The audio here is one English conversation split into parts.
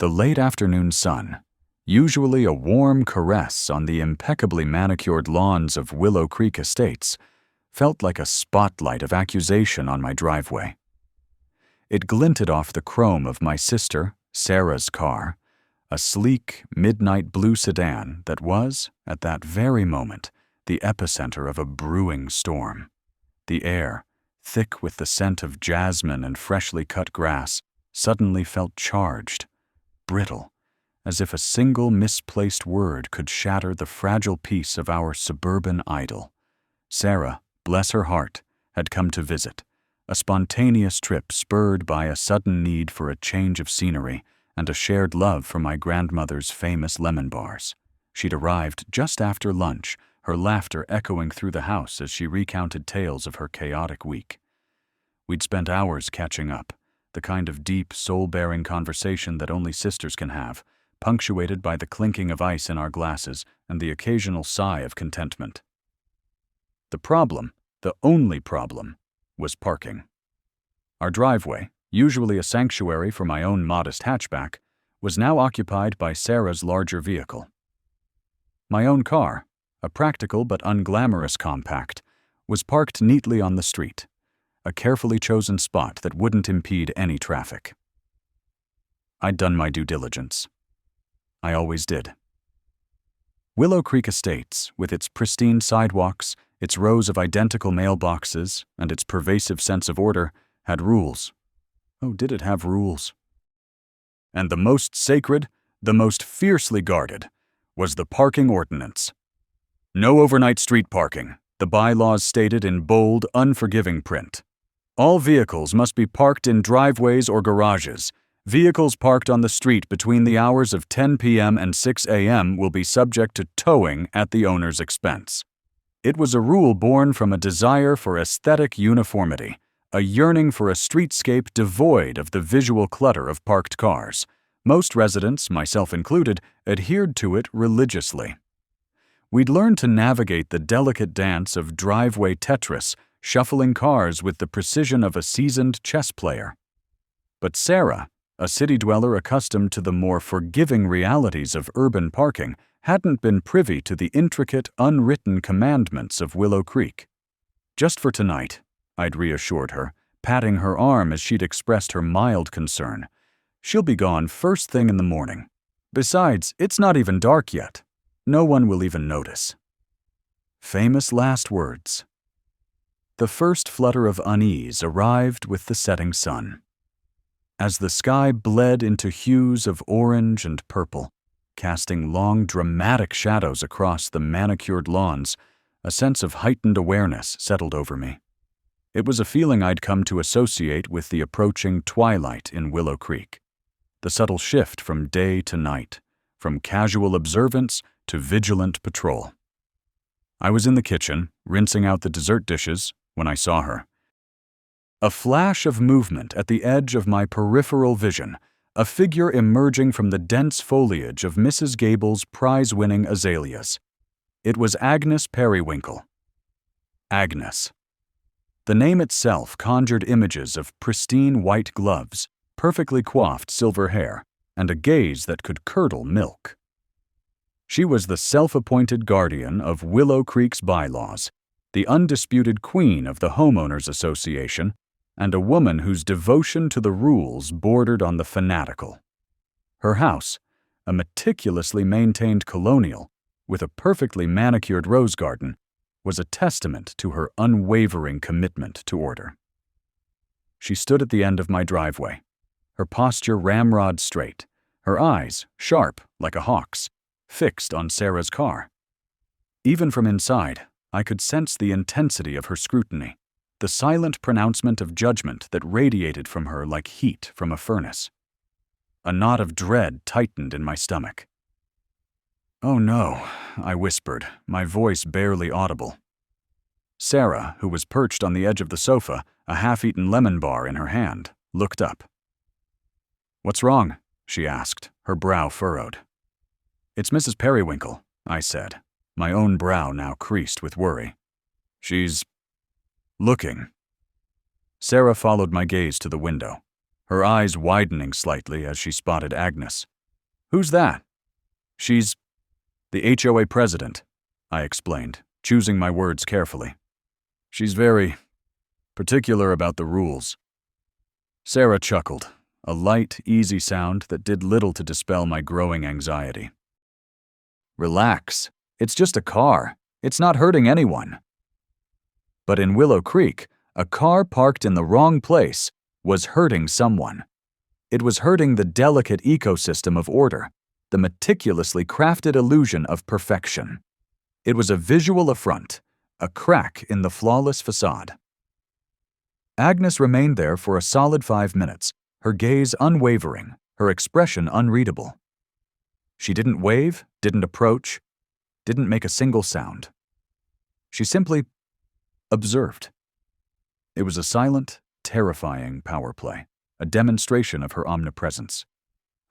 The late afternoon sun, usually a warm caress on the impeccably manicured lawns of Willow Creek Estates, felt like a spotlight of accusation on my driveway. It glinted off the chrome of my sister, Sarah's car, a sleek, midnight blue sedan that was, at that very moment, the epicenter of a brewing storm. The air, thick with the scent of jasmine and freshly cut grass, suddenly felt charged, brittle, as if a single misplaced word could shatter the fragile peace of our suburban idyll. Sarah, bless her heart, had come to visit, a spontaneous trip spurred by a sudden need for a change of scenery and a shared love for my grandmother's famous lemon bars. She'd arrived just after lunch, her laughter echoing through the house as she recounted tales of her chaotic week. We'd spent hours catching up, the kind of deep, soul-bearing conversation that only sisters can have, punctuated by the clinking of ice in our glasses and the occasional sigh of contentment. The problem, the only problem, was parking. Our driveway, usually a sanctuary for my own modest hatchback, was now occupied by Sarah's larger vehicle. My own car, a practical but unglamorous compact, was parked neatly on the street, a carefully chosen spot that wouldn't impede any traffic. I'd done my due diligence. I always did. Willow Creek Estates, with its pristine sidewalks, its rows of identical mailboxes, and its pervasive sense of order, had rules. Oh, did it have rules? And the most sacred, the most fiercely guarded, was the parking ordinance. No overnight street parking, the bylaws stated in bold, unforgiving print. All vehicles must be parked in driveways or garages. Vehicles parked on the street between the hours of 10 p.m. and 6 a.m. will be subject to towing at the owner's expense. It was a rule born from a desire for aesthetic uniformity, a yearning for a streetscape devoid of the visual clutter of parked cars. Most residents, myself included, adhered to it religiously. We'd learned to navigate the delicate dance of driveway Tetris, shuffling cars with the precision of a seasoned chess player. But Sarah, a city dweller accustomed to the more forgiving realities of urban parking, hadn't been privy to the intricate, unwritten commandments of Willow Creek. Just for tonight, I'd reassured her, patting her arm as she'd expressed her mild concern. She'll be gone first thing in the morning. Besides, it's not even dark yet. No one will even notice. Famous last words. The first flutter of unease arrived with the setting sun. As the sky bled into hues of orange and purple, casting long, dramatic shadows across the manicured lawns, a sense of heightened awareness settled over me. It was a feeling I'd come to associate with the approaching twilight in Willow Creek. The subtle shift from day to night, from casual observance to vigilant patrol. I was in the kitchen, rinsing out the dessert dishes, when I saw her. A flash of movement at the edge of my peripheral vision, a figure emerging from the dense foliage of Mrs. Gable's prize-winning azaleas. It was Agnes Periwinkle. Agnes. The name itself conjured images of pristine white gloves, perfectly coiffed silver hair, and a gaze that could curdle milk. She was the self-appointed guardian of Willow Creek's bylaws, the undisputed queen of the Homeowners Association, and a woman whose devotion to the rules bordered on the fanatical. Her house, a meticulously maintained colonial, with a perfectly manicured rose garden, was a testament to her unwavering commitment to order. She stood at the end of my driveway, her posture ramrod straight, her eyes sharp like a hawk's, fixed on Sarah's car. Even from inside, I could sense the intensity of her scrutiny, the silent pronouncement of judgment that radiated from her like heat from a furnace. A knot of dread tightened in my stomach. "Oh no," I whispered, my voice barely audible. Sarah, who was perched on the edge of the sofa, a half-eaten lemon bar in her hand, looked up. "What's wrong?" she asked, her brow furrowed. "It's Mrs. Periwinkle," I said, my own brow now creased with worry. "She's looking." Sarah followed my gaze to the window. her eyes widening slightly as she spotted Agnes. "Who's that?" "She's the HOA president," I explained, choosing my words carefully. "She's very particular about the rules." Sarah chuckled, a light, easy sound that did little to dispel my growing anxiety. "Relax. It's just a car. It's not hurting anyone." But in Willow Creek, a car parked in the wrong place was hurting someone. It was hurting the delicate ecosystem of order, the meticulously crafted illusion of perfection. It was a visual affront, a crack in the flawless facade. Agnes remained there for a solid 5 minutes, her gaze unwavering, her expression unreadable. She didn't wave, didn't approach, didn't make a single sound. She simply observed. It was a silent, terrifying power play, a demonstration of her omnipresence.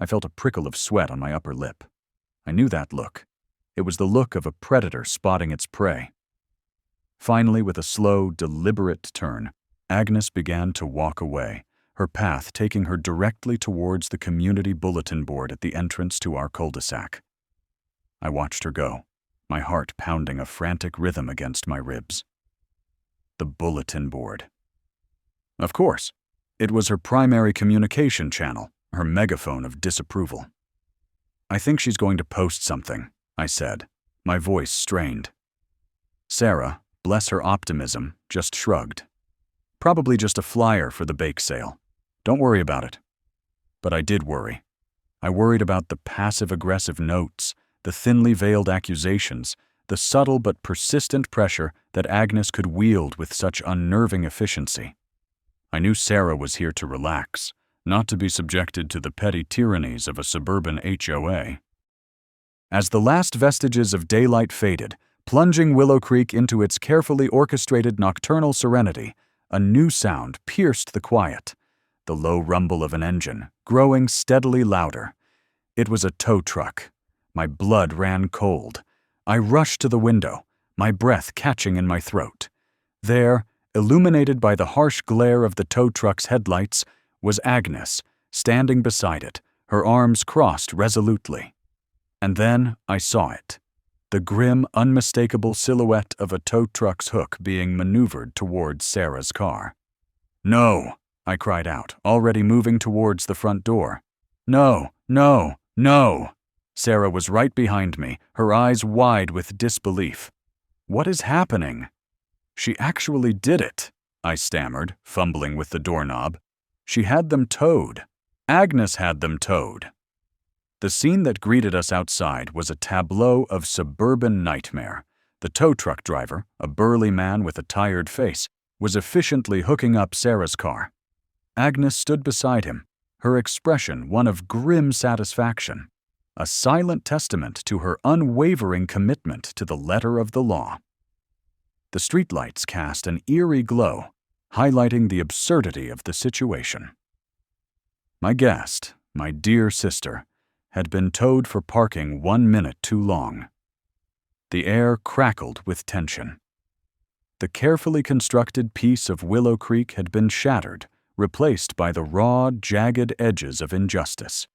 I felt a prickle of sweat on my upper lip. I knew that look. It was the look of a predator spotting its prey. Finally, with a slow, deliberate turn, Agnes began to walk away, her path taking her directly towards the community bulletin board at the entrance to our cul-de-sac. I watched her go, my heart pounding a frantic rhythm against my ribs. The bulletin board. Of course, it was her primary communication channel, her megaphone of disapproval. "I think she's going to post something," I said, my voice strained. Sarah, bless her optimism, just shrugged. "Probably just a flyer for the bake sale. Don't worry about it." But I did worry. I worried about the passive-aggressive notes, the thinly veiled accusations, the subtle but persistent pressure that Agnes could wield with such unnerving efficiency. I knew Sarah was here to relax, not to be subjected to the petty tyrannies of a suburban HOA. As the last vestiges of daylight faded, plunging Willow Creek into its carefully orchestrated nocturnal serenity, a new sound pierced the quiet, the low rumble of an engine, growing steadily louder. It was a tow truck. My blood ran cold. I rushed to the window, my breath catching in my throat. There, illuminated by the harsh glare of the tow truck's headlights, was Agnes, standing beside it, her arms crossed resolutely. And then I saw it, the grim, unmistakable silhouette of a tow truck's hook being maneuvered towards Sarah's car. "No!" I cried out, already moving towards the front door. "No, no, no!" Sarah was right behind me, her eyes wide with disbelief. "What is happening?" "She actually did it," I stammered, fumbling with the doorknob. "She had them towed. Agnes had them towed." The scene that greeted us outside was a tableau of suburban nightmare. The tow truck driver, a burly man with a tired face, was efficiently hooking up Sarah's car. Agnes stood beside him, her expression one of grim satisfaction, a silent testament to her unwavering commitment to the letter of the law. The streetlights cast an eerie glow, highlighting the absurdity of the situation. My guest, my dear sister, had been towed for parking 1 minute too long. The air crackled with tension. The carefully constructed piece of Willow Creek had been shattered, replaced by the raw, jagged edges of injustice.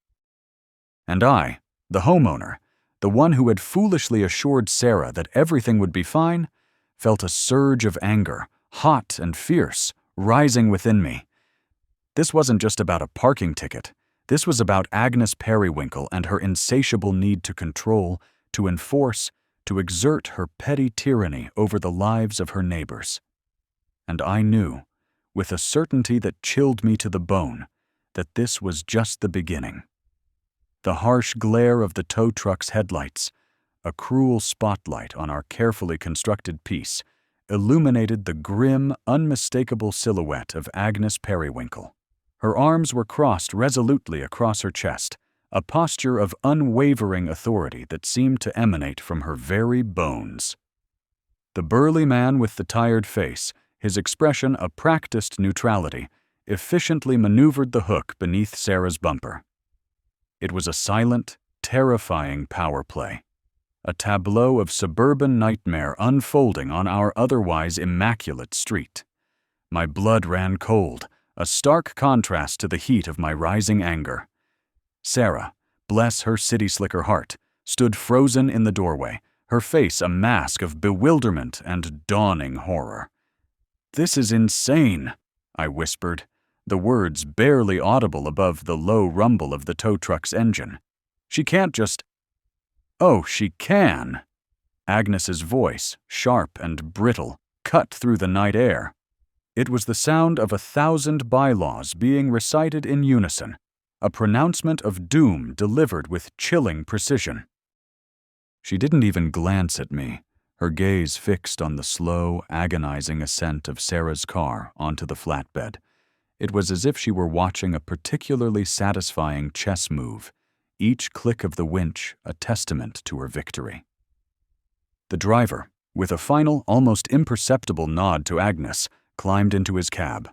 And I, the homeowner, the one who had foolishly assured Sarah that everything would be fine, felt a surge of anger, hot and fierce, rising within me. This wasn't just about a parking ticket. This was about Agnes Periwinkle and her insatiable need to control, to enforce, to exert her petty tyranny over the lives of her neighbors. And I knew, with a certainty that chilled me to the bone, that this was just the beginning. The harsh glare of the tow truck's headlights, a cruel spotlight on our carefully constructed piece, illuminated the grim, unmistakable silhouette of Agnes Periwinkle. Her arms were crossed resolutely across her chest, a posture of unwavering authority that seemed to emanate from her very bones. The burly man with the tired face, his expression a practiced neutrality, efficiently maneuvered the hook beneath Sarah's bumper. It was a silent, terrifying power play, a tableau of suburban nightmare unfolding on our otherwise immaculate street. My blood ran cold, a stark contrast to the heat of my rising anger. Sarah, bless her city-slicker heart, stood frozen in the doorway, her face a mask of bewilderment and dawning horror. "This is insane," I whispered, the words barely audible above the low rumble of the tow truck's engine. "She can't just—" "Oh, she can!" Agnes's voice, sharp and brittle, cut through the night air. It was the sound of 1,000 bylaws being recited in unison, a pronouncement of doom delivered with chilling precision. She didn't even glance at me, her gaze fixed on the slow, agonizing ascent of Sarah's car onto the flatbed. It was as if she were watching a particularly satisfying chess move, each click of the winch a testament to her victory. The driver, with a final, almost imperceptible nod to Agnes, climbed into his cab.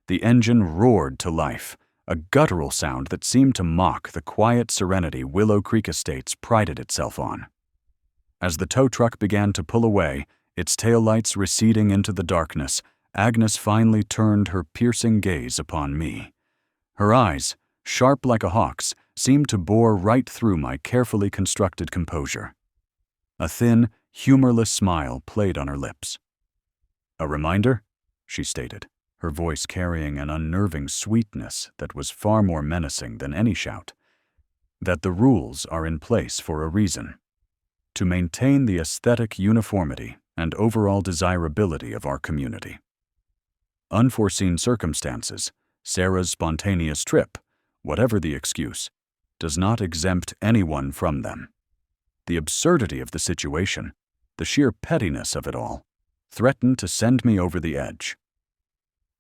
The engine roared to life, a guttural sound that seemed to mock the quiet serenity Willow Creek Estates prided itself on. As the tow truck began to pull away, its taillights receding into the darkness, Agnes finally turned her piercing gaze upon me. Her eyes, sharp like a hawk's, seemed to bore right through my carefully constructed composure. A thin, humorless smile played on her lips. "A reminder?" she stated, her voice carrying an unnerving sweetness that was far more menacing than any shout, "that the rules are in place for a reason. To maintain the aesthetic uniformity and overall desirability of our community. Unforeseen circumstances, Sarah's spontaneous trip, whatever the excuse, does not exempt anyone from them. The absurdity of the situation, the sheer pettiness of it all, threatened to send me over the edge."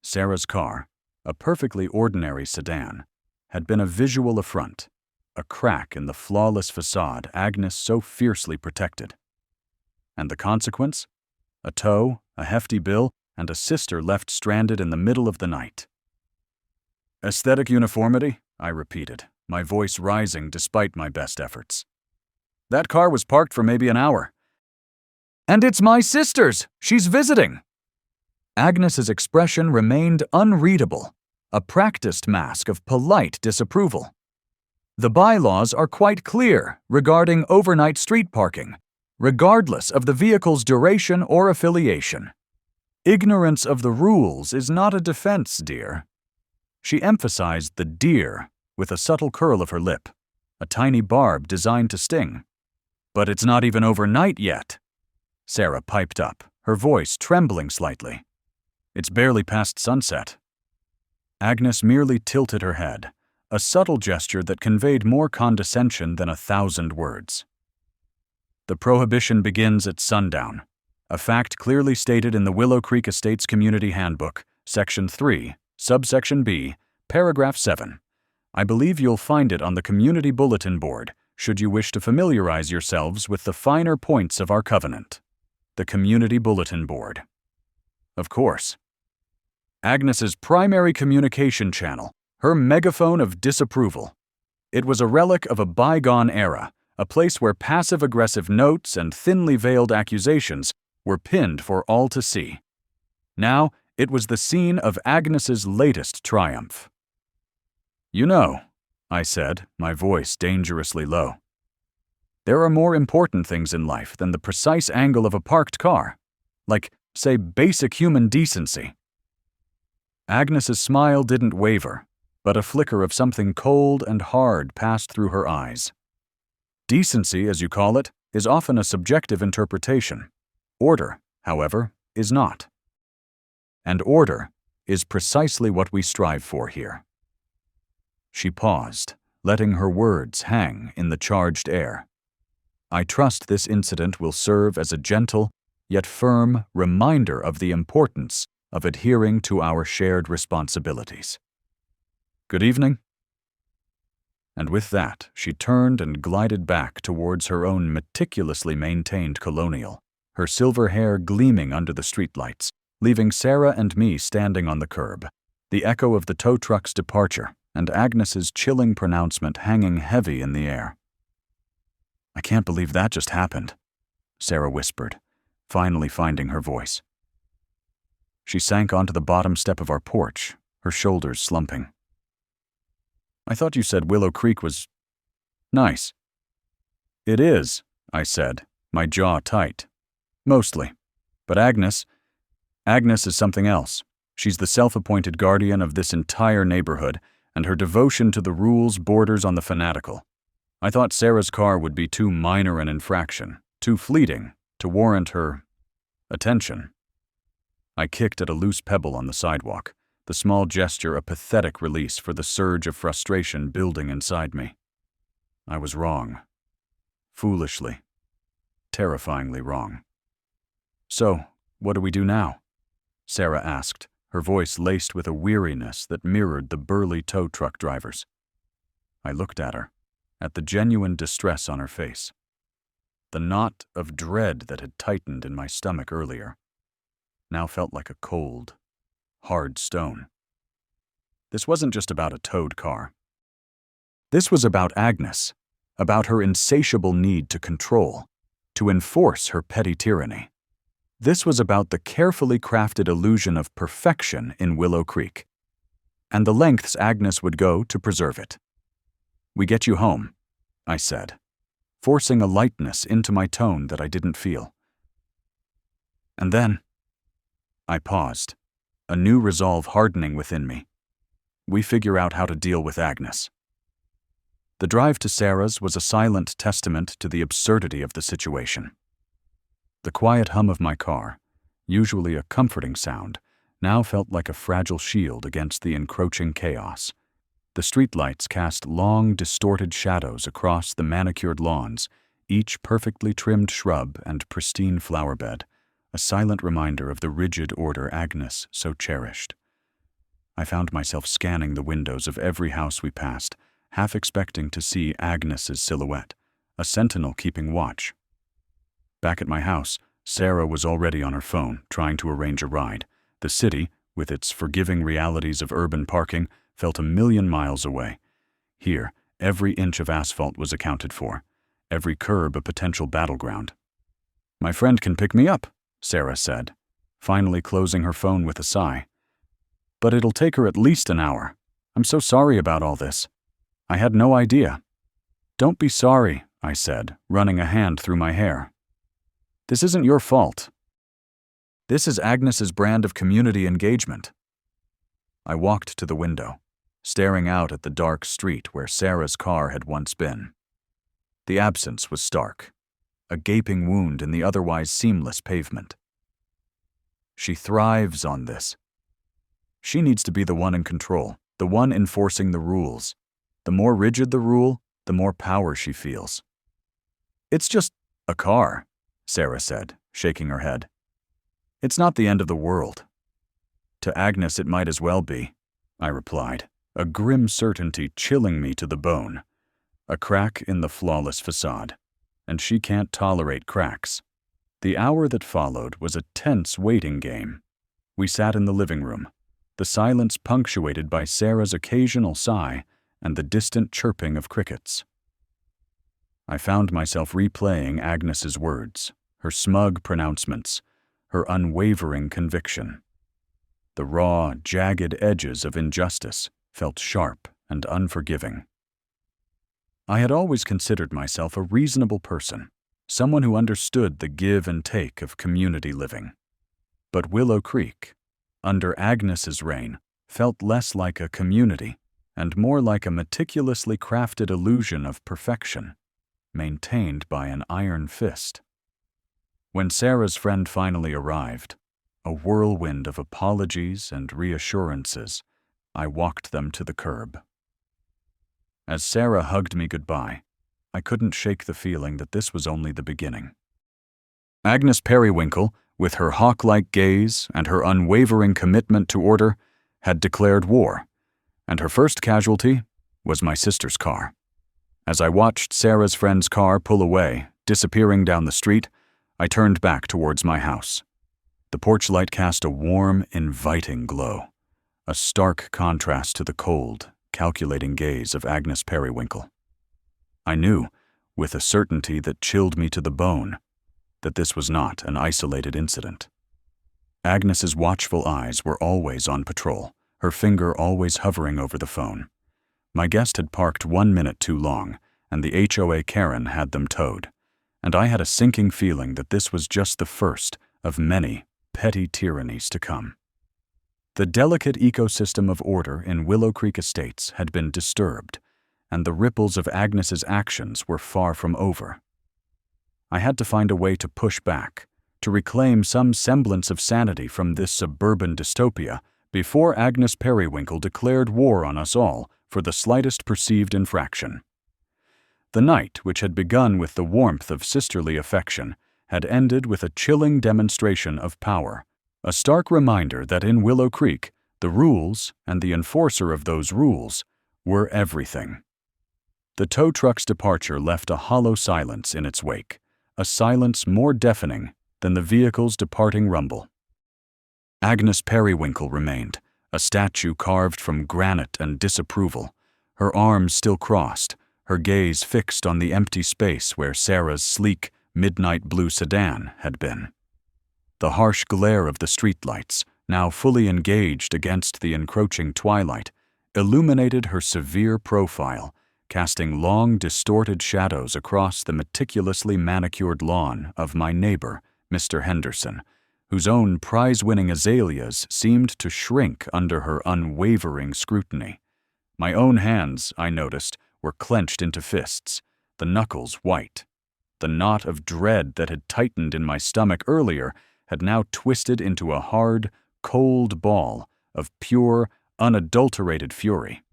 Sarah's car, a perfectly ordinary sedan, had been a visual affront, a crack in the flawless facade Agnes so fiercely protected. And the consequence? A tow, a hefty bill, and a sister left stranded in the middle of the night. "Aesthetic uniformity?" I repeated, my voice rising despite my best efforts. "That car was parked for maybe an hour. And it's my sister's! She's visiting!" Agnes's expression remained unreadable, a practiced mask of polite disapproval. "The bylaws are quite clear regarding overnight street parking, regardless of the vehicle's duration or affiliation. Ignorance of the rules is not a defense, dear." She emphasized the "dear" with a subtle curl of her lip, a tiny barb designed to sting. "But it's not even overnight yet," Sarah piped up, her voice trembling slightly. "It's barely past sunset." Agnes merely tilted her head, a subtle gesture that conveyed more condescension than 1,000 words. "The prohibition begins at sundown, a fact clearly stated in the Willow Creek Estates Community Handbook, Section 3, Subsection B, Paragraph 7. I believe you'll find it on the Community Bulletin Board, should you wish to familiarize yourselves with the finer points of our covenant." The Community Bulletin Board. Of course. Agnes's primary communication channel, her megaphone of disapproval. It was a relic of a bygone era, a place where passive-aggressive notes and thinly veiled accusations were pinned for all to see. Now, it was the scene of Agnes's latest triumph. "You know," I said, my voice dangerously low, "there are more important things in life than the precise angle of a parked car, like, say, basic human decency." Agnes's smile didn't waver, but a flicker of something cold and hard passed through her eyes. "Decency, as you call it, is often a subjective interpretation. Order, however, is not. And order is precisely what we strive for here." She paused, letting her words hang in the charged air. I trust this incident will serve as a gentle, yet firm, reminder of the importance of adhering to our shared responsibilities. "Good evening." And with that, she turned and glided back towards her own meticulously maintained colonial, her silver hair gleaming under the streetlights, leaving Sarah and me standing on the curb, the echo of the tow truck's departure and Agnes's chilling pronouncement hanging heavy in the air. "I can't believe that just happened," Sarah whispered, finally finding her voice. She sank onto the bottom step of our porch, her shoulders slumping. "I thought you said Willow Creek was nice." "It is," I said, my jaw tight. "Mostly. But Agnes is something else. She's the self-appointed guardian of this entire neighborhood, and her devotion to the rules borders on the fanatical. I thought Sarah's car would be too minor an infraction, too fleeting, to warrant her attention." I kicked at a loose pebble on the sidewalk, the small gesture a pathetic release for the surge of frustration building inside me. I was wrong. Foolishly. Terrifyingly wrong. "So, what do we do now?" Sarah asked, her voice laced with a weariness that mirrored the burly tow truck driver's. I looked at her, at the genuine distress on her face. The knot of dread that had tightened in my stomach earlier now felt like a cold, hard stone. This wasn't just about a towed car. This was about Agnes, about her insatiable need to control, to enforce her petty tyranny. This was about the carefully crafted illusion of perfection in Willow Creek, and the lengths Agnes would go to preserve it. "We get you home," I said, forcing a lightness into my tone that I didn't feel. "And then—" I paused, a new resolve hardening within me. "We figure out how to deal with Agnes." The drive to Sarah's was a silent testament to the absurdity of the situation. The quiet hum of my car, usually a comforting sound, now felt like a fragile shield against the encroaching chaos. The streetlights cast long, distorted shadows across the manicured lawns, each perfectly trimmed shrub and pristine flower bed, a silent reminder of the rigid order Agnes so cherished. I found myself scanning the windows of every house we passed, half expecting to see Agnes's silhouette, a sentinel keeping watch. Back at my house, Sarah was already on her phone, trying to arrange a ride. The city, with its forgiving realities of urban parking, felt a million miles away. Here, every inch of asphalt was accounted for, every curb a potential battleground. "My friend can pick me up," Sarah said, finally closing her phone with a sigh. "But it'll take her at least an hour. I'm so sorry about all this. I had no idea." "Don't be sorry," I said, running a hand through my hair. "This isn't your fault. This is Agnes's brand of community engagement." I walked to the window, staring out at the dark street where Sarah's car had once been. The absence was stark, a gaping wound in the otherwise seamless pavement. She thrives on this. She needs to be the one in control, the one enforcing the rules. The more rigid the rule, the more power she feels. "It's just a car," Sarah said, shaking her head. "It's not the end of the world." "To Agnes it might as well be," I replied, a grim certainty chilling me to the bone. A crack in the flawless facade, and she can't tolerate cracks. The hour that followed was a tense waiting game. We sat in the living room, the silence punctuated by Sarah's occasional sigh and the distant chirping of crickets. I found myself replaying Agnes's words, her smug pronouncements, her unwavering conviction. The raw, jagged edges of injustice felt sharp and unforgiving. I had always considered myself a reasonable person, someone who understood the give and take of community living. But Willow Creek, under Agnes's reign, felt less like a community and more like a meticulously crafted illusion of perfection, maintained by an iron fist. When Sarah's friend finally arrived, a whirlwind of apologies and reassurances, I walked them to the curb. As Sarah hugged me goodbye, I couldn't shake the feeling that this was only the beginning. Agnes Periwinkle, with her hawk-like gaze and her unwavering commitment to order, had declared war, and her first casualty was my sister's car. As I watched Sarah's friend's car pull away, disappearing down the street, I turned back towards my house. The porch light cast a warm, inviting glow, a stark contrast to the cold, calculating gaze of Agnes Periwinkle. I knew, with a certainty that chilled me to the bone, that this was not an isolated incident. Agnes's watchful eyes were always on patrol, her finger always hovering over the phone. My guest had parked 1 minute too long, and the HOA Karen had them towed, and I had a sinking feeling that this was just the first of many petty tyrannies to come. The delicate ecosystem of order in Willow Creek Estates had been disturbed, and the ripples of Agnes's actions were far from over. I had to find a way to push back, to reclaim some semblance of sanity from this suburban dystopia before Agnes Periwinkle declared war on us all for the slightest perceived infraction. The night, which had begun with the warmth of sisterly affection, had ended with a chilling demonstration of power, a stark reminder that in Willow Creek, the rules and the enforcer of those rules were everything. The tow truck's departure left a hollow silence in its wake, a silence more deafening than the vehicle's departing rumble. Agnes Periwinkle remained, a statue carved from granite and disapproval, her arms still crossed, her gaze fixed on the empty space where Sarah's sleek, midnight blue sedan had been. The harsh glare of the streetlights, now fully engaged against the encroaching twilight, illuminated her severe profile, casting long, distorted shadows across the meticulously manicured lawn of my neighbor, Mr. Henderson, whose own prize-winning azaleas seemed to shrink under her unwavering scrutiny. My own hands, I noticed, were clenched into fists, the knuckles white. The knot of dread that had tightened in my stomach earlier had now twisted into a hard, cold ball of pure, unadulterated fury.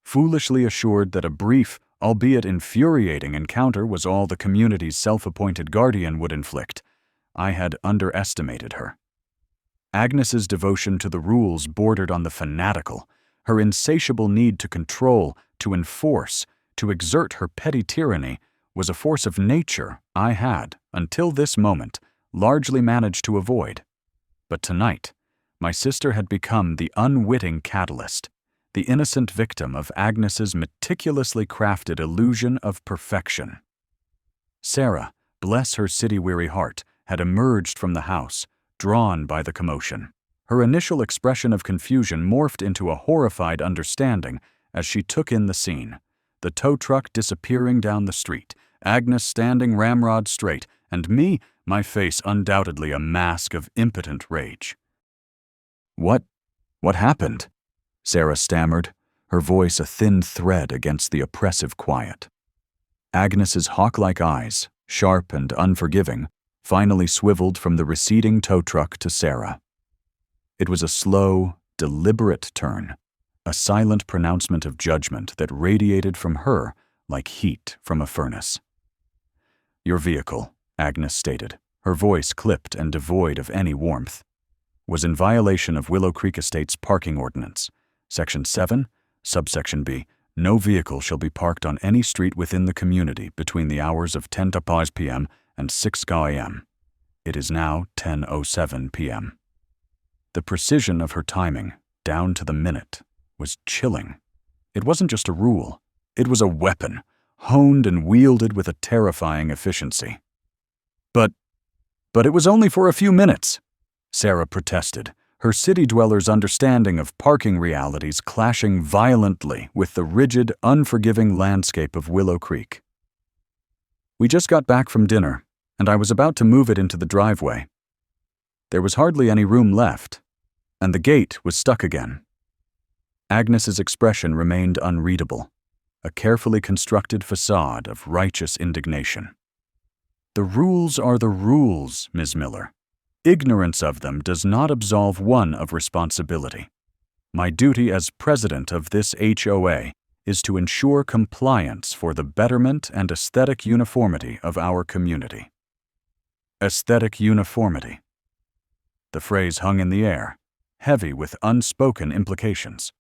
Foolishly assured that a brief, albeit infuriating encounter was all the community's self-appointed guardian would inflict, I had underestimated her. Agnes's devotion to the rules bordered on the fanatical, her insatiable need to control, to enforce, to exert her petty tyranny was a force of nature I had, until this moment, largely managed to avoid. But tonight, my sister had become the unwitting catalyst, the innocent victim of Agnes's meticulously crafted illusion of perfection. Sarah, bless her city-weary heart, had emerged from the house, drawn by the commotion. Her initial expression of confusion morphed into a horrified understanding as she took in the scene, the tow truck disappearing down the street, Agnes standing ramrod straight, and me, my face undoubtedly a mask of impotent rage. What happened?" Sarah stammered, her voice a thin thread against the oppressive quiet. Agnes's hawk-like eyes, sharp and unforgiving, finally swiveled from the receding tow truck to Sarah. It was a slow, deliberate turn, a silent pronouncement of judgment that radiated from her like heat from a furnace. "Your vehicle," Agnes stated, her voice clipped and devoid of any warmth, "was in violation of Willow Creek Estates parking ordinance, Section 7, subsection B. No vehicle shall be parked on any street within the community between the hours of 10 to By.PM and 6 a.m. It is now 10:07 p.m. The precision of her timing, down to the minute, was chilling. It wasn't just a rule. It was a weapon, honed and wielded with a terrifying efficiency. But it was only for a few minutes," Sarah protested, her city dweller's understanding of parking realities clashing violently with the rigid, unforgiving landscape of Willow Creek. "We just got back from dinner, and I was about to move it into the driveway. There was hardly any room left, and the gate was stuck again." Agnes's expression remained unreadable, a carefully constructed facade of righteous indignation. "The rules are the rules, Ms. Miller. Ignorance of them does not absolve one of responsibility. My duty as president of this HOA is to ensure compliance for the betterment and aesthetic uniformity of our community." Aesthetic uniformity. The phrase hung in the air, heavy with unspoken implications.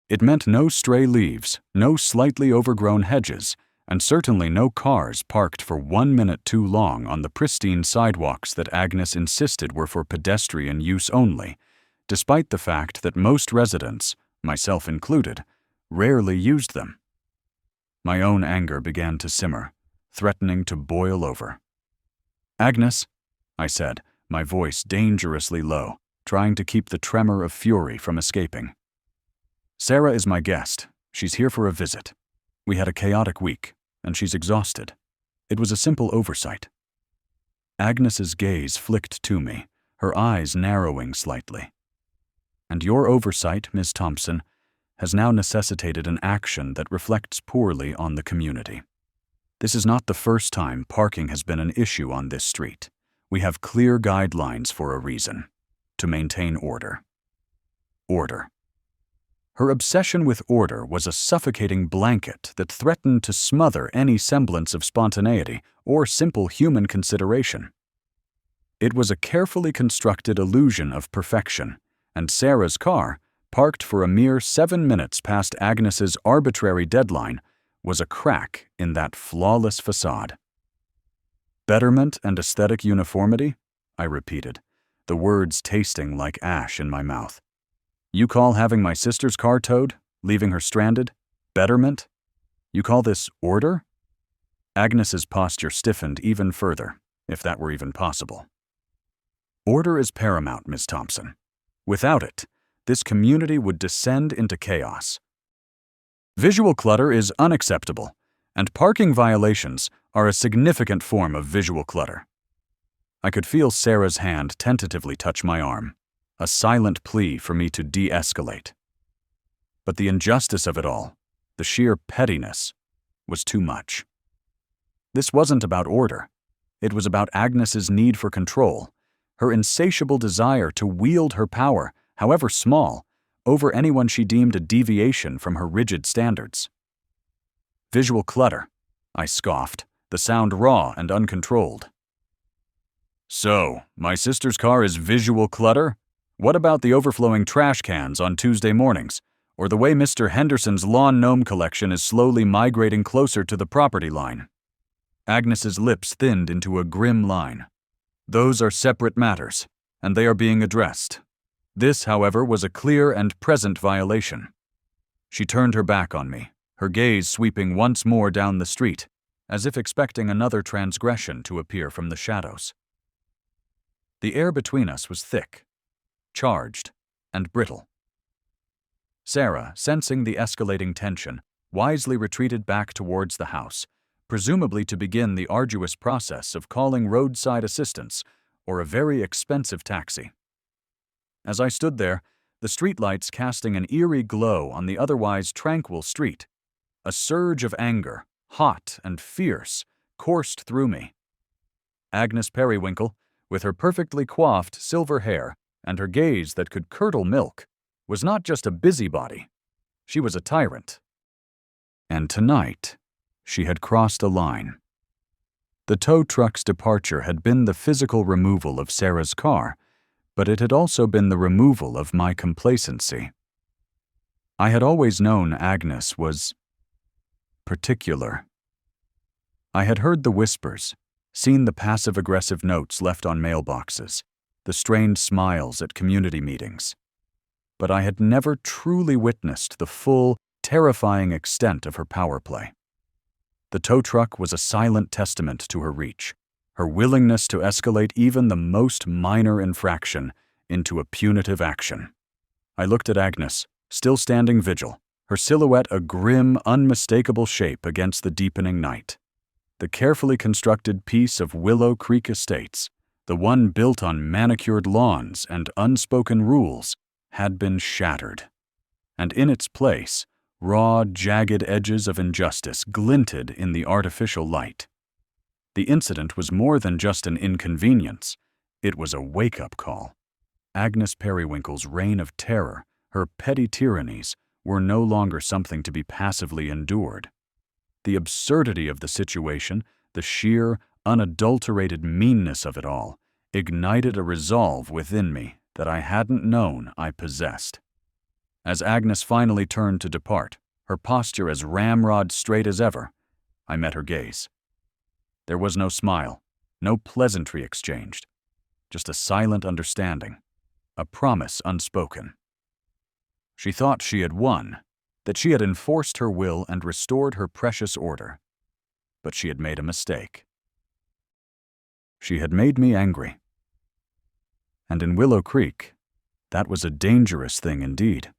It meant no stray leaves, no slightly overgrown hedges, and certainly no cars parked for 1 minute too long on the pristine sidewalks that Agnes insisted were for pedestrian use only, despite the fact that most residents, myself included, rarely used them. My own anger began to simmer, threatening to boil over. "Agnes," I said, my voice dangerously low, trying to keep the tremor of fury from escaping. "Sarah is my guest. She's here for a visit. We had a chaotic week, and she's exhausted. It was a simple oversight." Agnes's gaze flicked to me, her eyes narrowing slightly. "And your oversight, Ms. Thompson, has now necessitated an action that reflects poorly on the community. This is not the first time parking has been an issue on this street. We have clear guidelines for a reason: to maintain order." Order. Her obsession with order was a suffocating blanket that threatened to smother any semblance of spontaneity or simple human consideration. It was a carefully constructed illusion of perfection, and Sarah's car, parked for a mere 7 minutes past Agnes's arbitrary deadline, was a crack in that flawless facade. "Betterment and aesthetic uniformity?" I repeated, the words tasting like ash in my mouth. "You call having my sister's car towed, leaving her stranded, betterment? You call this order?" Agnes's posture stiffened even further, if that were even possible. "Order is paramount, Ms. Thompson. Without it, this community would descend into chaos. Visual clutter is unacceptable, and parking violations are a significant form of visual clutter." I could feel Sarah's hand tentatively touch my arm, a silent plea for me to de-escalate. But the injustice of it all, the sheer pettiness, was too much. This wasn't about order. It was about Agnes's need for control, her insatiable desire to wield her power, however small, over anyone she deemed a deviation from her rigid standards. "Visual clutter," I scoffed, the sound raw and uncontrolled. "So, my sister's car is visual clutter? What about the overflowing trash cans on Tuesday mornings, or the way Mr. Henderson's lawn gnome collection is slowly migrating closer to the property line?" Agnes's lips thinned into a grim line. "Those are separate matters, and they are being addressed. This, however, was a clear and present violation." She turned her back on me, her gaze sweeping once more down the street, as if expecting another transgression to appear from the shadows. The air between us was thick, charged, and brittle. Sarah, sensing the escalating tension, wisely retreated back towards the house, presumably to begin the arduous process of calling roadside assistance or a very expensive taxi. As I stood there, the streetlights casting an eerie glow on the otherwise tranquil street, a surge of anger, hot and fierce, coursed through me. Agnes Periwinkle, with her perfectly coiffed silver hair and her gaze that could curdle milk, was not just a busybody. She was a tyrant. And tonight, she had crossed a line. The tow truck's departure had been the physical removal of Sarah's car, but it had also been the removal of my complacency. I had always known Agnes was particular. I had heard the whispers, seen the passive-aggressive notes left on mailboxes, the strained smiles at community meetings. But I had never truly witnessed the full, terrifying extent of her power play. The tow truck was a silent testament to her reach, her willingness to escalate even the most minor infraction into a punitive action. I looked at Agnes, still standing vigil, her silhouette a grim, unmistakable shape against the deepening night. The carefully constructed piece of Willow Creek Estates, the one built on manicured lawns and unspoken rules, had been shattered. And in its place, raw, jagged edges of injustice glinted in the artificial light. The incident was more than just an inconvenience. It was a wake-up call. Agnes Periwinkle's reign of terror, her petty tyrannies, were no longer something to be passively endured. The absurdity of the situation, the sheer, unadulterated meanness of it all, ignited a resolve within me that I hadn't known I possessed. As Agnes finally turned to depart, her posture as ramrod straight as ever, I met her gaze. There was no smile, no pleasantry exchanged, just a silent understanding, a promise unspoken. She thought she had won, that she had enforced her will and restored her precious order. But she had made a mistake. She had made me angry. And in Willow Creek, That was a dangerous thing indeed.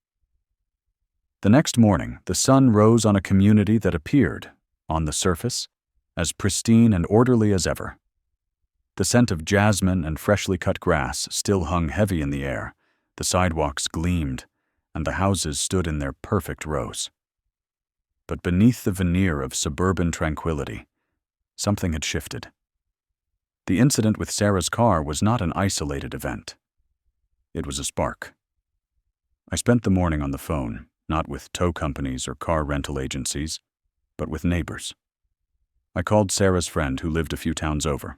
The next morning, the sun rose on a community that appeared, on the surface, as pristine and orderly as ever. The scent of jasmine and freshly cut grass still hung heavy in the air, the sidewalks gleamed, and the houses stood in their perfect rows. But beneath the veneer of suburban tranquility, something had shifted. The incident with Sarah's car was not an isolated event. It was a spark. I spent the morning on the phone, not with tow companies or car rental agencies, but with neighbors. I called Sarah's friend who lived a few towns over,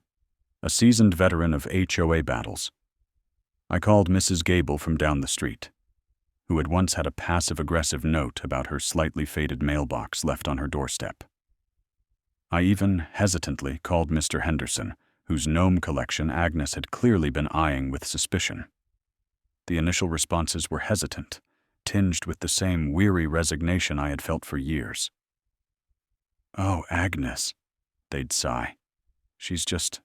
a seasoned veteran of HOA battles. I called Mrs. Gable from down the street, who had once had a passive-aggressive note about her slightly faded mailbox left on her doorstep. I even hesitantly called Mr. Henderson, whose gnome collection Agnes had clearly been eyeing with suspicion. The initial responses were hesitant, tinged with the same weary resignation I had felt for years. "Oh, Agnes," they'd sigh. "She's just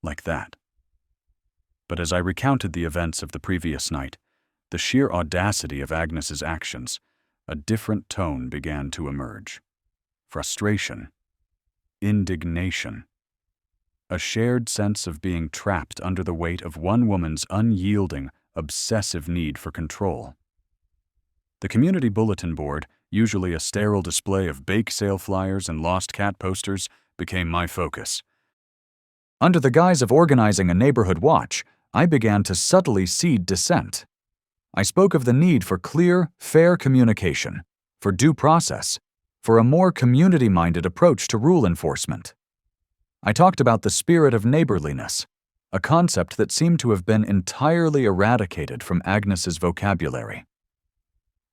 like that." But as I recounted the events of the previous night, the sheer audacity of Agnes's actions, a different tone began to emerge. Frustration, indignation, a shared sense of being trapped under the weight of one woman's unyielding, obsessive need for control. The community bulletin board, usually a sterile display of bake sale flyers and lost cat posters, became my focus. Under the guise of organizing a neighborhood watch, I began to subtly seed dissent. I spoke of the need for clear, fair communication, for due process, for a more community-minded approach to rule enforcement. I talked about the spirit of neighborliness, a concept that seemed to have been entirely eradicated from Agnes's vocabulary.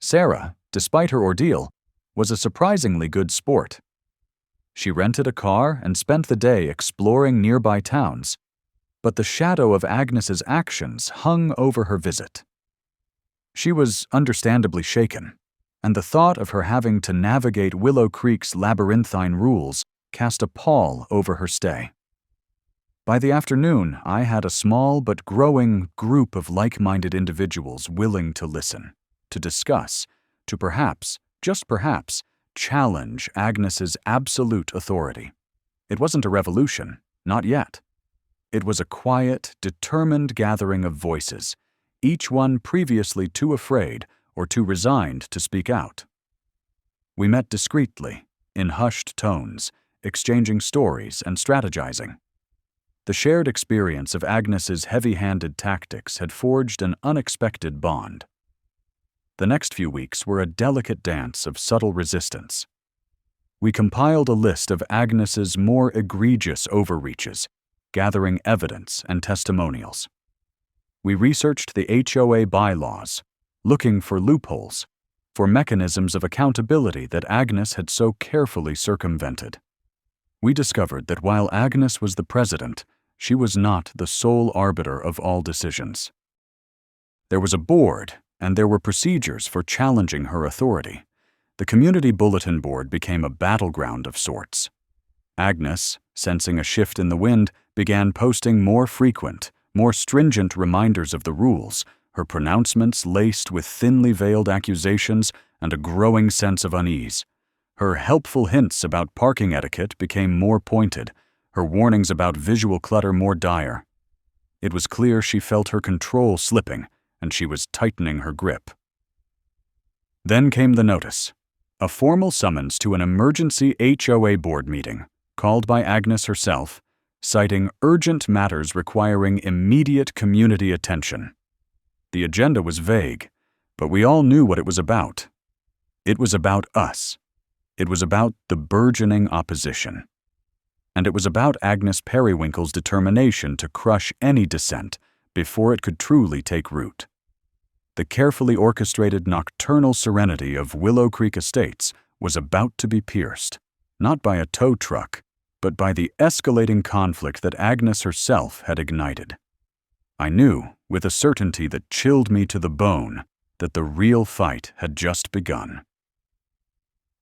Sarah, despite her ordeal, was a surprisingly good sport. She rented a car and spent the day exploring nearby towns, but the shadow of Agnes's actions hung over her visit. She was understandably shaken, and the thought of her having to navigate Willow Creek's labyrinthine rules cast a pall over her stay. By the afternoon, I had a small but growing group of like-minded individuals willing to listen, to discuss, to perhaps, just perhaps, challenge Agnes's absolute authority. It wasn't a revolution, not yet. It was a quiet, determined gathering of voices, each one previously too afraid or too resigned to speak out. We met discreetly, in hushed tones, exchanging stories and strategizing. The shared experience of Agnes's heavy-handed tactics had forged an unexpected bond. The next few weeks were a delicate dance of subtle resistance. We compiled a list of Agnes's more egregious overreaches, gathering evidence and testimonials. We researched the HOA bylaws, looking for loopholes, for mechanisms of accountability that Agnes had so carefully circumvented. We discovered that while Agnes was the president, she was not the sole arbiter of all decisions. There was a board, and there were procedures for challenging her authority. The community bulletin board became a battleground of sorts. Agnes, sensing a shift in the wind, began posting more frequent, more stringent reminders of the rules, her pronouncements laced with thinly veiled accusations and a growing sense of unease. Her helpful hints about parking etiquette became more pointed, her warnings about visual clutter more dire. It was clear she felt her control slipping, and she was tightening her grip. Then came the notice, a formal summons to an emergency HOA board meeting, called by Agnes herself, citing urgent matters requiring immediate community attention. The agenda was vague, but we all knew what it was about. It was about us. It was about the burgeoning opposition. And it was about Agnes Periwinkle's determination to crush any dissent before it could truly take root. The carefully orchestrated nocturnal serenity of Willow Creek Estates was about to be pierced, not by a tow truck, but by the escalating conflict that Agnes herself had ignited. I knew, with a certainty that chilled me to the bone, that the real fight had just begun.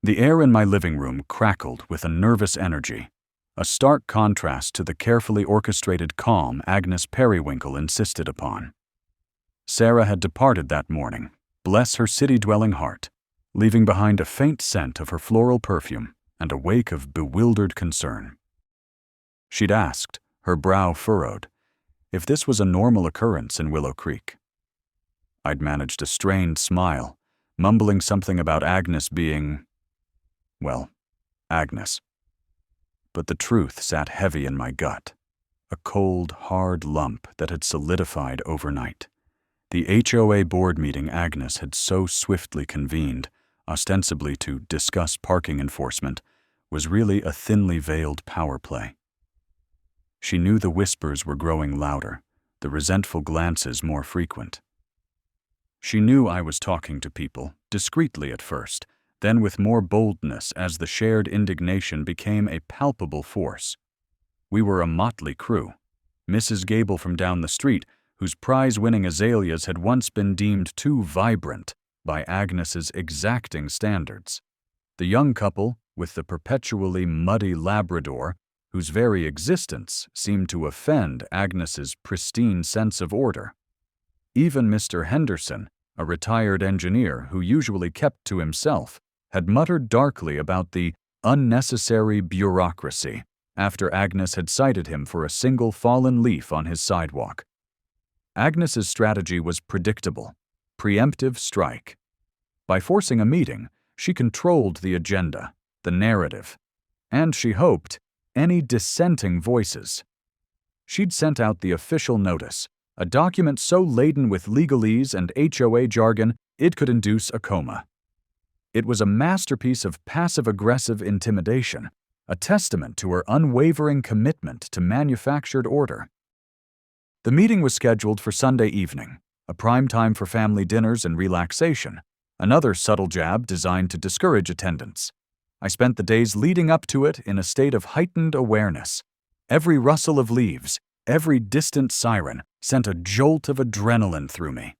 The air in my living room crackled with a nervous energy, a stark contrast to the carefully orchestrated calm Agnes Periwinkle insisted upon. Sarah had departed that morning, bless her city-dwelling heart, leaving behind a faint scent of her floral perfume and a wake of bewildered concern. She'd asked, her brow furrowed, if this was a normal occurrence in Willow Creek. I'd managed a strained smile, mumbling something about Agnes being, well, Agnes. But the truth sat heavy in my gut, a cold, hard lump that had solidified overnight. The HOA board meeting Agnes had so swiftly convened, ostensibly to discuss parking enforcement, was really a thinly veiled power play. She knew the whispers were growing louder, the resentful glances more frequent. She knew I was talking to people, discreetly at first, then with more boldness as the shared indignation became a palpable force. We were a motley crew. Mrs. Gable from down the street, whose prize-winning azaleas had once been deemed too vibrant by Agnes's exacting standards. The young couple, with the perpetually muddy Labrador, whose very existence seemed to offend Agnes's pristine sense of order. Even Mr. Henderson, a retired engineer who usually kept to himself, had muttered darkly about the unnecessary bureaucracy after Agnes had cited him for a single fallen leaf on his sidewalk. Agnes's strategy was predictable: preemptive strike. By forcing a meeting, she controlled the agenda, the narrative, and, she hoped, any dissenting voices. She'd sent out the official notice, a document so laden with legalese and HOA jargon it could induce a coma. It was a masterpiece of passive-aggressive intimidation, a testament to her unwavering commitment to manufactured order. The meeting was scheduled for Sunday evening, a prime time for family dinners and relaxation, another subtle jab designed to discourage attendance. I spent the days leading up to it in a state of heightened awareness. Every rustle of leaves, every distant siren sent a jolt of adrenaline through me.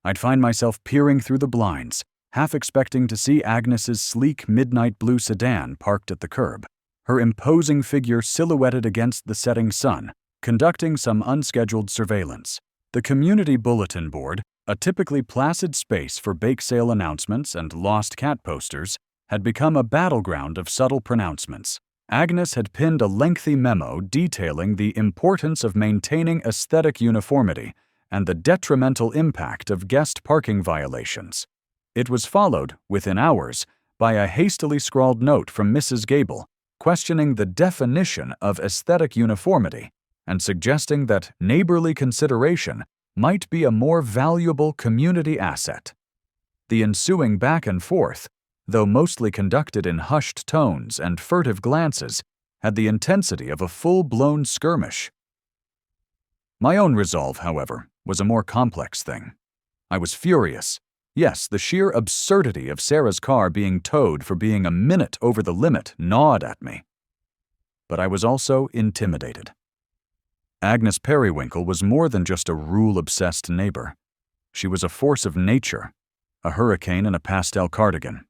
I'd find myself peering through the blinds, half expecting to see Agnes's sleek midnight blue sedan parked at the curb, her imposing figure silhouetted against the setting sun, conducting some unscheduled surveillance. The community bulletin board, a typically placid space for bake sale announcements and lost cat posters, had become a battleground of subtle pronouncements. Agnes had pinned a lengthy memo detailing the importance of maintaining aesthetic uniformity and the detrimental impact of guest parking violations. It was followed, within hours, by a hastily scrawled note from Mrs. Gable, questioning the definition of aesthetic uniformity and suggesting that neighborly consideration might be a more valuable community asset. The ensuing back and forth, though mostly conducted in hushed tones and furtive glances, had the intensity of a full-blown skirmish. My own resolve, however, was a more complex thing. I was furious. Yes, the sheer absurdity of Sarah's car being towed for being a minute over the limit gnawed at me. But I was also intimidated. Agnes Periwinkle was more than just a rule-obsessed neighbor. She was a force of nature, a hurricane in a pastel cardigan.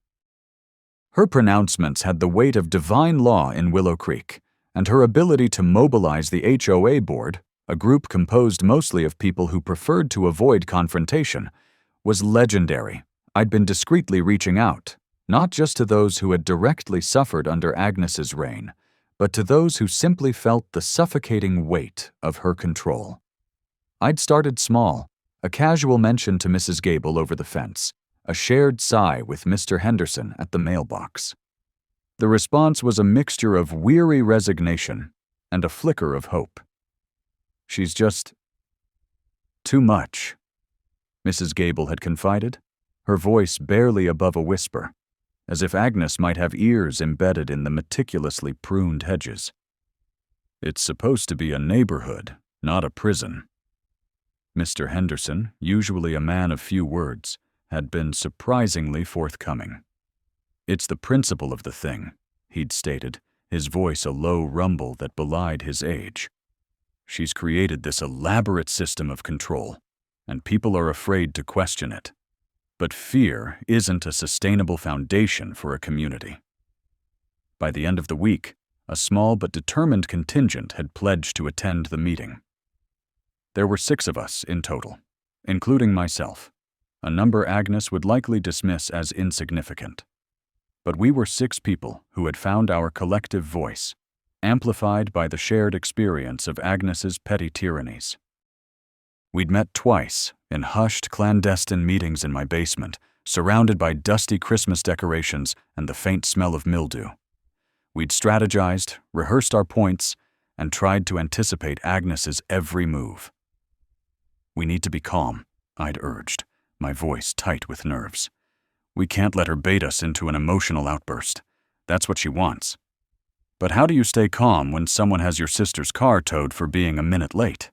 Her pronouncements had the weight of divine law in Willow Creek, and her ability to mobilize the HOA board, a group composed mostly of people who preferred to avoid confrontation, was legendary. I'd been discreetly reaching out, not just to those who had directly suffered under Agnes's reign, but to those who simply felt the suffocating weight of her control. I'd started small, a casual mention to Mrs. Gable over the fence, a shared sigh with Mr. Henderson at the mailbox. The response was a mixture of weary resignation and a flicker of hope. "She's just too much," Mrs. Gable had confided, her voice barely above a whisper, as if Agnes might have ears embedded in the meticulously pruned hedges. "It's supposed to be a neighborhood, not a prison." Mr. Henderson, usually a man of few words, had been surprisingly forthcoming. "It's the principle of the thing," he'd stated, his voice a low rumble that belied his age. "She's created this elaborate system of control, and people are afraid to question it. But fear isn't a sustainable foundation for a community." By the end of the week, a small but determined contingent had pledged to attend the meeting. There were 6 of us in total, including myself, a number Agnes would likely dismiss as insignificant. But we were 6 people who had found our collective voice, amplified by the shared experience of Agnes's petty tyrannies. We'd met twice in hushed, clandestine meetings in my basement, surrounded by dusty Christmas decorations and the faint smell of mildew. We'd strategized, rehearsed our points, and tried to anticipate Agnes's every move. "We need to be calm," I'd urged, my voice tight with nerves. "We can't let her bait us into an emotional outburst. That's what she wants." "But how do you stay calm when someone has your sister's car towed for being a minute late?"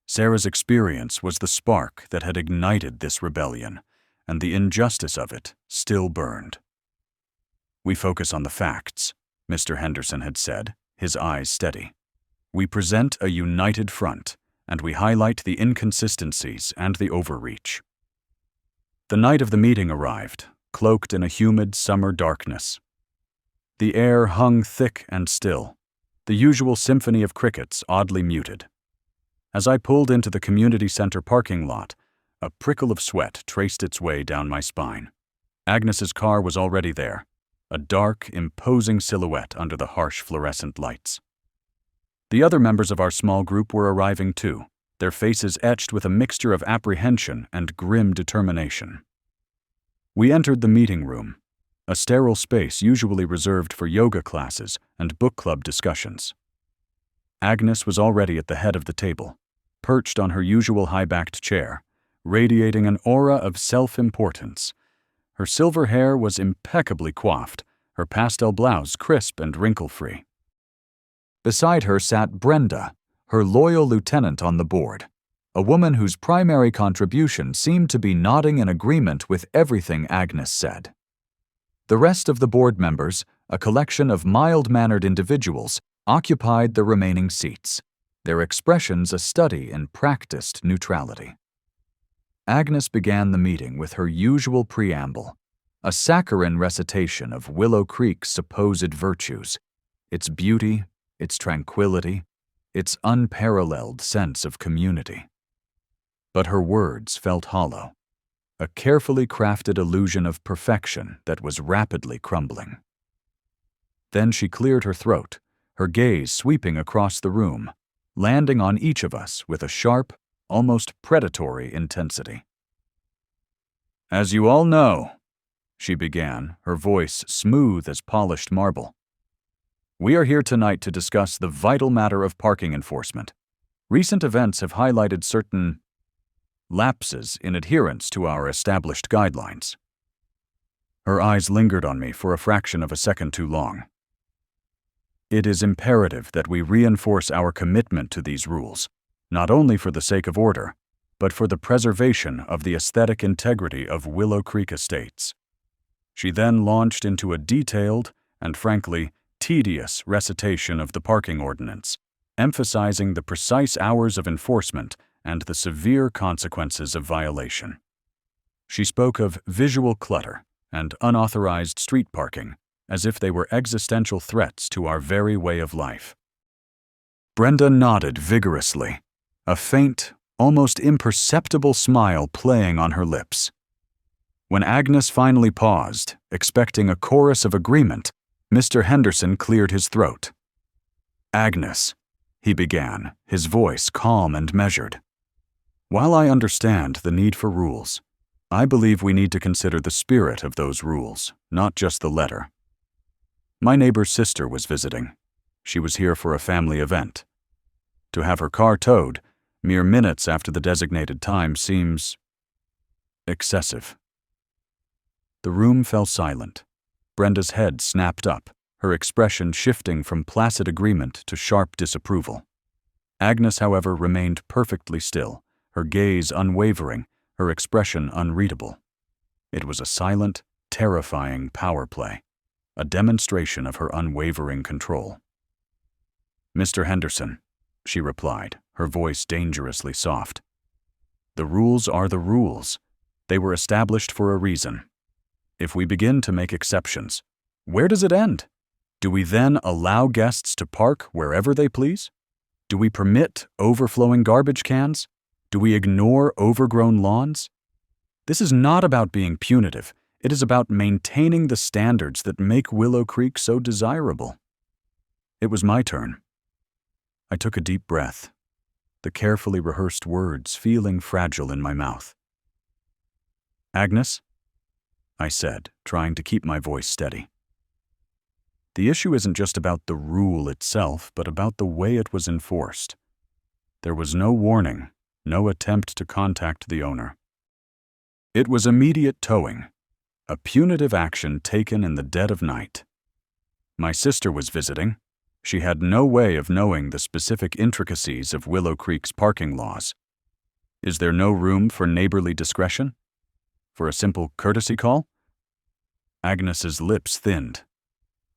Sarah's experience was the spark that had ignited this rebellion, and the injustice of it still burned. "We focus on the facts," Mr. Henderson had said, his eyes steady. "We present a united front, and we highlight the inconsistencies and the overreach." The night of the meeting arrived, cloaked in a humid summer darkness. The air hung thick and still, the usual symphony of crickets oddly muted. As I pulled into the community center parking lot, a prickle of sweat traced its way down my spine. Agnes's car was already there, a dark, imposing silhouette under the harsh fluorescent lights. The other members of our small group were arriving too, their faces etched with a mixture of apprehension and grim determination. We entered the meeting room, a sterile space usually reserved for yoga classes and book club discussions. Agnes was already at the head of the table, perched on her usual high-backed chair, radiating an aura of self-importance. Her silver hair was impeccably coiffed, her pastel blouse crisp and wrinkle-free. Beside her sat Brenda, her loyal lieutenant on the board, a woman whose primary contribution seemed to be nodding in agreement with everything Agnes said. The rest of the board members, a collection of mild-mannered individuals, occupied the remaining seats, their expressions a study in practiced neutrality. Agnes began the meeting with her usual preamble, a saccharine recitation of Willow Creek's supposed virtues, its beauty, its tranquility, its unparalleled sense of community. But her words felt hollow, a carefully crafted illusion of perfection that was rapidly crumbling. Then she cleared her throat, her gaze sweeping across the room, landing on each of us with a sharp, almost predatory intensity. "As you all know," she began, her voice smooth as polished marble, "we are here tonight to discuss the vital matter of parking enforcement. Recent events have highlighted certain lapses in adherence to our established guidelines." Her eyes lingered on me for a fraction of a second too long. "It is imperative that we reinforce our commitment to these rules, not only for the sake of order, but for the preservation of the aesthetic integrity of Willow Creek Estates." She then launched into a detailed and, frankly, tedious recitation of the parking ordinance, emphasizing the precise hours of enforcement and the severe consequences of violation. She spoke of visual clutter and unauthorized street parking as if they were existential threats to our very way of life. Brenda nodded vigorously, a faint, almost imperceptible smile playing on her lips. When Agnes finally paused, expecting a chorus of agreement, Mr. Henderson cleared his throat. "Agnes," he began, his voice calm and measured. "While I understand the need for rules, I believe we need to consider the spirit of those rules, not just the letter. My neighbor's sister was visiting. She was here for a family event. To have her car towed, mere minutes after the designated time, seems excessive." The room fell silent. Brenda's head snapped up, her expression shifting from placid agreement to sharp disapproval. Agnes, however, remained perfectly still, her gaze unwavering, her expression unreadable. It was a silent, terrifying power play, a demonstration of her unwavering control. "Mr. Henderson," she replied, her voice dangerously soft. "The rules are the rules. They were established for a reason. If we begin to make exceptions, where does it end? Do we then allow guests to park wherever they please? Do we permit overflowing garbage cans? Do we ignore overgrown lawns? This is not about being punitive. It is about maintaining the standards that make Willow Creek so desirable. It was my turn. I took a deep breath, the carefully rehearsed words feeling fragile in my mouth. "Agnes," I said, trying to keep my voice steady. "The issue isn't just about the rule itself, but about the way it was enforced. There was no warning, no attempt to contact the owner. It was immediate towing, a punitive action taken in the dead of night. My sister was visiting. She had no way of knowing the specific intricacies of Willow Creek's parking laws. Is there no room for neighborly discretion? For a simple courtesy call?" Agnes's lips thinned.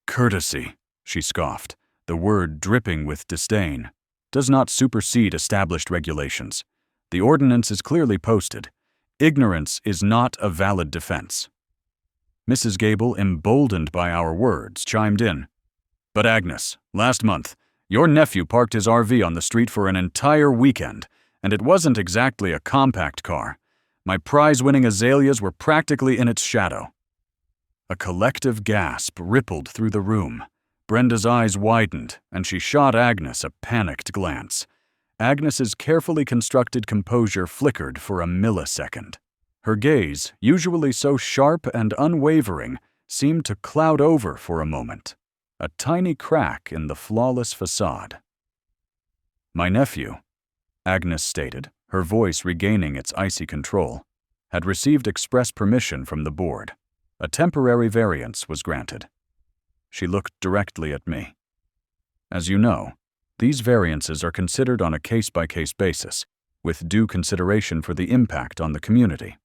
"Courtesy," she scoffed, the word dripping with disdain, "does not supersede established regulations. The ordinance is clearly posted. Ignorance is not a valid defense." Mrs. Gable, emboldened by our words, chimed in. "But Agnes, last month, your nephew parked his RV on the street for an entire weekend, and it wasn't exactly a compact car. My prize-winning azaleas were practically in its shadow." A collective gasp rippled through the room. Brenda's eyes widened, and she shot Agnes a panicked glance. Agnes's carefully constructed composure flickered for a millisecond. Her gaze, usually so sharp and unwavering, seemed to cloud over for a moment, a tiny crack in the flawless facade. "My nephew," Agnes stated, her voice regaining its icy control, "had received express permission from the board. A temporary variance was granted." She looked directly at me. "As you know, these variances are considered on a case-by-case basis, with due consideration for the impact on the community."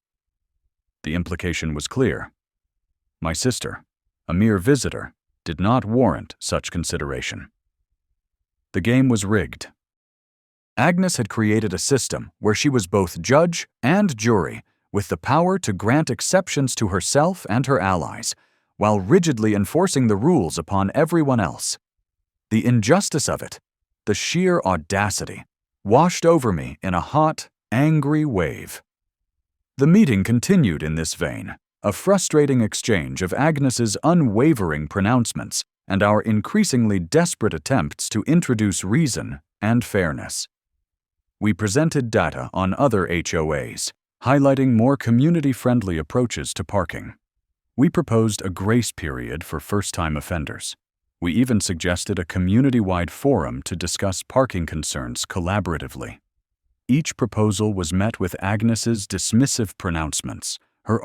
The implication was clear. My sister, a mere visitor, did not warrant such consideration. The game was rigged. Agnes had created a system where she was both judge and jury, with the power to grant exceptions to herself and her allies, while rigidly enforcing the rules upon everyone else. The injustice of it, the sheer audacity, washed over me in a hot, angry wave. The meeting continued in this vein, a frustrating exchange of Agnes's unwavering pronouncements and our increasingly desperate attempts to introduce reason and fairness. We presented data on other HOAs, highlighting more community-friendly approaches to parking. We proposed a grace period for first-time offenders. We even suggested a community-wide forum to discuss parking concerns collaboratively. Each proposal was met with Agnes's dismissive pronouncements, her